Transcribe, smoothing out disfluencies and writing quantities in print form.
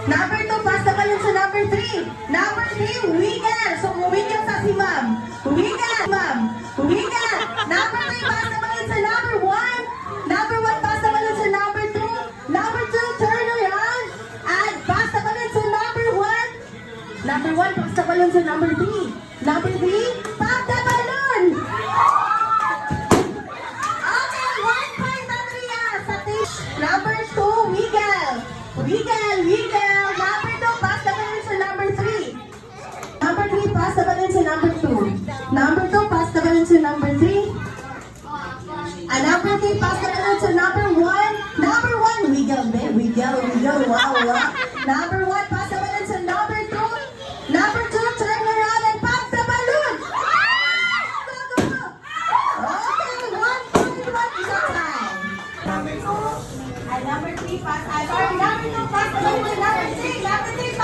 Number 2, pass the balloon to number 3. Number 3, wiggle. So, wiggle sa si ma'am. Wiggle, ma'am. Wiggle. Number 3, pass the balloon to number 1. Number 1, pass the balloon to number 2. Number 2, turn around. And pass the balloon to number 1. Number 1, pass the balloon to number 3. Number 3, pop the balloon. Okay, 1 point Andrea sa team. Number 2, wiggle. Wiggle, wiggle. Number 2, pass the balloon to number 3. Number 3, pass the balloon to number 2. Number 2, pass the balloon to number 3. And number 3, pass the balloon to number 1. Number 1, wiggle, babe. Wiggle, wiggle. Wow, wow. Number 1, pass the balloon to number 2. Number 2, turn around and pop the balloon. Go, go, go. Okay, 1 point, 1 is our time. Number 2, and number 3, pass. Sorry, number 2, pass the balloon to number 3. Number 3,